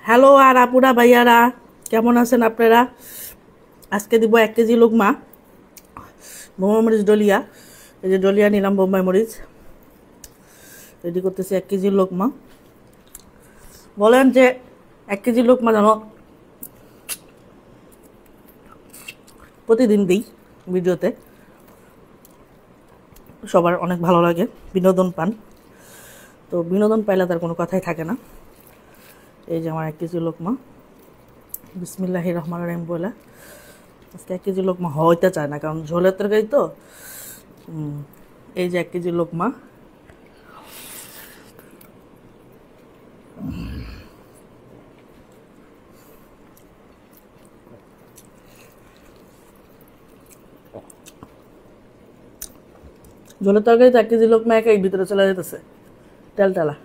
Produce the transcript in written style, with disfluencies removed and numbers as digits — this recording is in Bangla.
হ্যালো আর আপুরা ভাইয়ারা, কেমন আছেন আপনারা? আজকে দিব 1 কেজি লোকমা বোম্বাই মরিচ ডলিয়া। এই যে ডলিয়া নিলাম, বোম্বাই মরিচ রেডি করতেছি 1 কেজি লোকমা। বলেন যে 1 কেজি লোকমা যেন প্রতিদিন দিই ভিডিওতে, সবার অনেক ভালো লাগে, বিনোদন পান। তো বিনোদন পাইলে তার কোনো কথাই থাকে না। এই যে আমার 1 কেজি লোকমা, বিসমিল্লাহির রহমানির রহিম বলে। আজকে 1 কেজি লোকমা হইতে চায় না, কারণ ঝোলের তরকারি তো। এই যে 1 কেজি লোকমা, ঝোলের তরকারি তো 1 কেজি লোকমা একাই ভিতরে চলে যেতেছে, তেল তেলা।